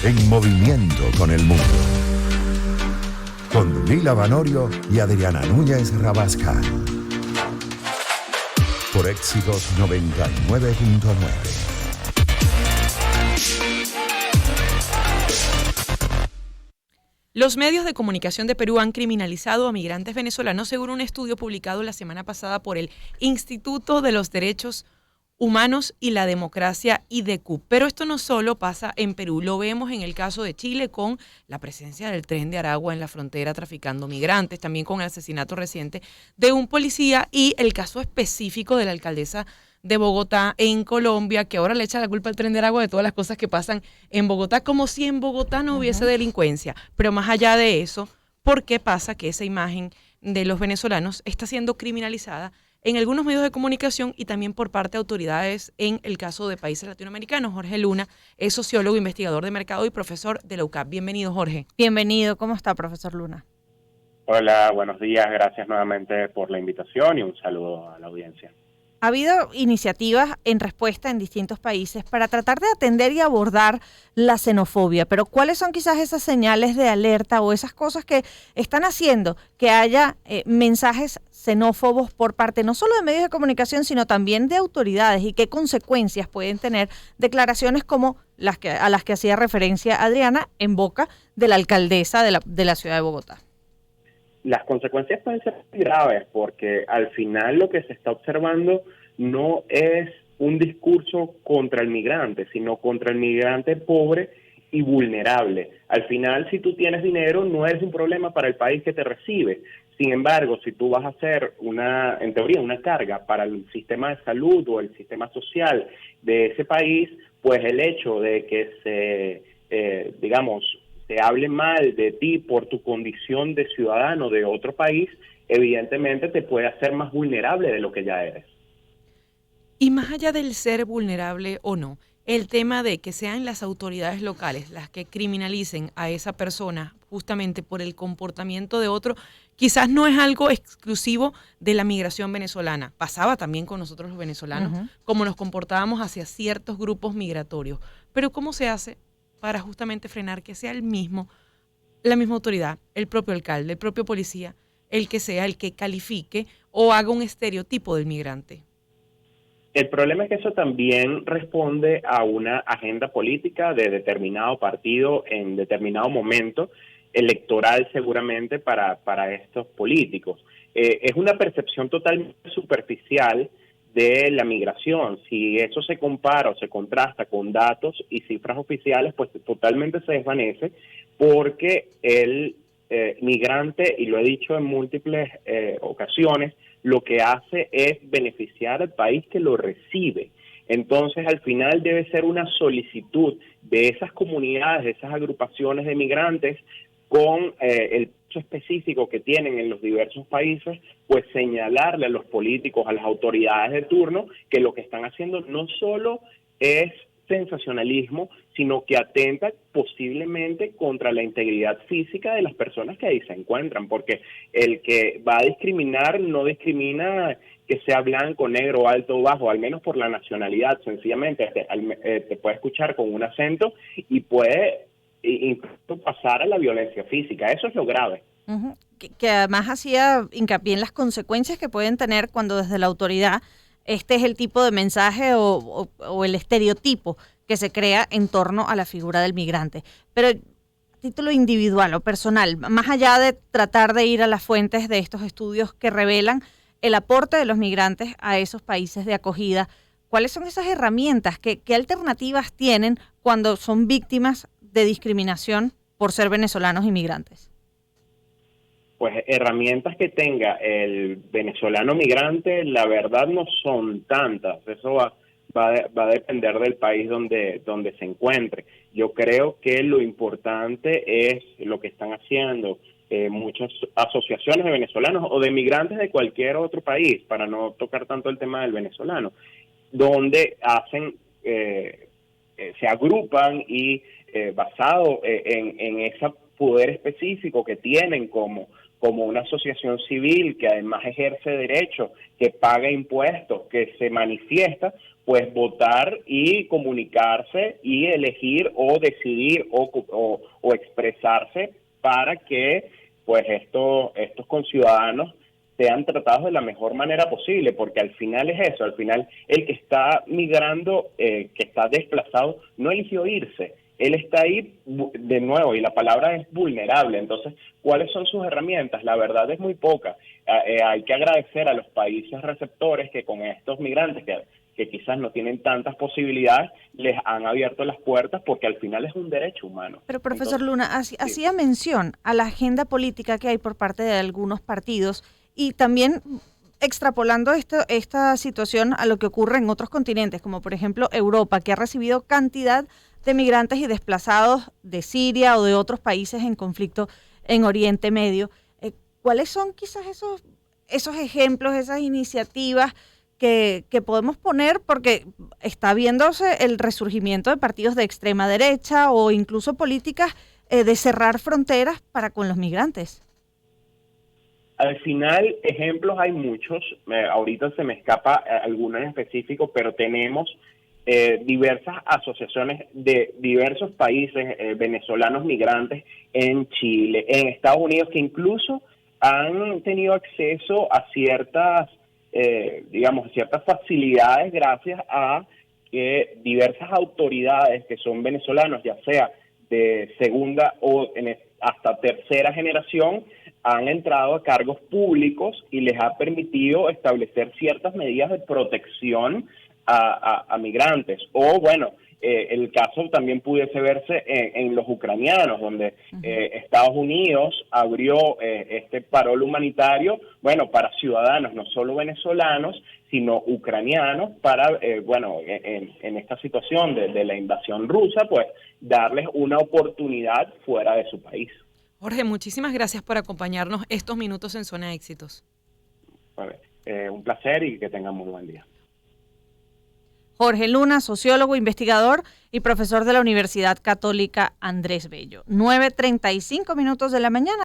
en movimiento con el mundo. Con Lila Vanorio y Adriana Núñez Rabascal. Por Éxitos 99.9. Los medios de comunicación de Perú han criminalizado a migrantes venezolanos según un estudio publicado la semana pasada por el Instituto de los Derechos Humanos y la Democracia, IDECU. Pero esto no solo pasa en Perú, lo vemos en el caso de Chile con la presencia del tren de Aragua en la frontera traficando migrantes, también con el asesinato reciente de un policía y el caso específico de la alcaldesa de Bogotá en Colombia, que ahora le echa la culpa al tren de Aragua de todas las cosas que pasan en Bogotá, como si en Bogotá no hubiese delincuencia. Pero más allá de eso, ¿por qué pasa que esa imagen de los venezolanos está siendo criminalizada en algunos medios de comunicación y también por parte de autoridades en el caso de países latinoamericanos? Jorge Luna es sociólogo, investigador de mercado y profesor de la UCAP. Bienvenido, Jorge. Bienvenido. ¿Cómo está, profesor Luna? Hola, buenos días. Gracias nuevamente por la invitación y un saludo a la audiencia. Ha habido iniciativas en respuesta en distintos países para tratar de atender y abordar la xenofobia, pero ¿cuáles son quizás esas señales de alerta o esas cosas que están haciendo que haya mensajes xenófobos por parte no solo de medios de comunicación, sino también de autoridades, y qué consecuencias pueden tener declaraciones como a las que hacía referencia Adriana en boca de la alcaldesa de la ciudad de Bogotá? Las consecuencias pueden ser graves porque al final lo que se está observando no es un discurso contra el migrante, sino contra el migrante pobre y vulnerable. Al final, si tú tienes dinero, no eres un problema para el país que te recibe. Sin embargo, si tú vas a ser en teoría, una carga para el sistema de salud o el sistema social de ese país, pues el hecho de que se hable mal de ti por tu condición de ciudadano de otro país, evidentemente te puede hacer más vulnerable de lo que ya eres. Y más allá del ser vulnerable o no, el tema de que sean las autoridades locales las que criminalicen a esa persona justamente por el comportamiento de otro, quizás no es algo exclusivo de la migración venezolana. Pasaba también con nosotros los venezolanos, como nos comportábamos hacia ciertos grupos migratorios. Pero ¿cómo se hace para justamente frenar que sea la misma autoridad, el propio alcalde, el propio policía, el que sea el que califique o haga un estereotipo del migrante? El problema es que eso también responde a una agenda política de determinado partido en determinado momento electoral seguramente para estos políticos. Es una percepción totalmente superficial de la migración. Si eso se compara o se contrasta con datos y cifras oficiales, pues totalmente se desvanece, porque el migrante, y lo he dicho en múltiples ocasiones, lo que hace es beneficiar al país que lo recibe. Entonces, al final debe ser una solicitud de esas comunidades, de esas agrupaciones de migrantes, con el peso específico que tienen en los diversos países, pues señalarle a los políticos, a las autoridades de turno, que lo que están haciendo no solo es sensacionalismo, sino que atenta posiblemente contra la integridad física de las personas que ahí se encuentran, porque el que va a discriminar no discrimina que sea blanco, negro, alto o bajo, al menos por la nacionalidad. Sencillamente te puede escuchar con un acento y puede incluso pasar a la violencia física. Eso es lo grave. Que además hacía hincapié en las consecuencias que pueden tener cuando desde la autoridad este es el tipo de mensaje o el estereotipo que se crea en torno a la figura del migrante. Pero a título individual o personal, más allá de tratar de ir a las fuentes de estos estudios que revelan el aporte de los migrantes a esos países de acogida, ¿cuáles son esas herramientas? ¿Qué alternativas tienen cuando son víctimas de discriminación por ser venezolanos inmigrantes? Pues herramientas que tenga el venezolano migrante, la verdad no son tantas. Eso va a depender del país donde se encuentre. Yo creo que lo importante es lo que están haciendo muchas asociaciones de venezolanos o de migrantes de cualquier otro país, para no tocar tanto el tema del venezolano, donde se agrupan y basado en ese poder específico que tienen como una asociación civil que además ejerce derechos, que paga impuestos, que se manifiesta, pues votar y comunicarse y elegir o decidir o expresarse para que pues estos conciudadanos sean tratados de la mejor manera posible, porque al final es eso, al final el que está migrando, que está desplazado, no eligió irse, él está ahí de nuevo y la palabra es vulnerable. Entonces, ¿cuáles son sus herramientas? La verdad es muy poca. Hay que agradecer a los países receptores que con estos migrantes que quizás no tienen tantas posibilidades, les han abierto las puertas porque al final es un derecho humano. Pero profesor Entonces, Luna, hacía mención a la agenda política que hay por parte de algunos partidos y también extrapolando esta situación a lo que ocurre en otros continentes, como por ejemplo Europa, que ha recibido cantidad de migrantes y desplazados de Siria o de otros países en conflicto en Oriente Medio. ¿Cuáles son quizás esos ejemplos, esas iniciativas que podemos poner? Porque está viéndose el resurgimiento de partidos de extrema derecha o incluso políticas de cerrar fronteras para con los migrantes. Al final, ejemplos hay muchos. Ahorita se me escapa alguno en específico, pero tenemos diversas asociaciones de diversos países venezolanos migrantes en Chile, en Estados Unidos, que incluso han tenido acceso a ciertas facilidades gracias a que diversas autoridades que son venezolanos, ya sea de segunda o hasta tercera generación, han entrado a cargos públicos y les ha permitido establecer ciertas medidas de protección a migrantes. O bueno, el caso también pudiese verse en los ucranianos, donde Estados Unidos abrió este parol humanitario, bueno, para ciudadanos no solo venezolanos, sino ucranianos, para, en esta situación de la invasión rusa, pues darles una oportunidad fuera de su país. Jorge, muchísimas gracias por acompañarnos estos minutos en Zona Éxitos. Bueno, un placer y que tengan muy buen día. Jorge Luna, sociólogo, investigador y profesor de la Universidad Católica Andrés Bello. 9:35 de la mañana.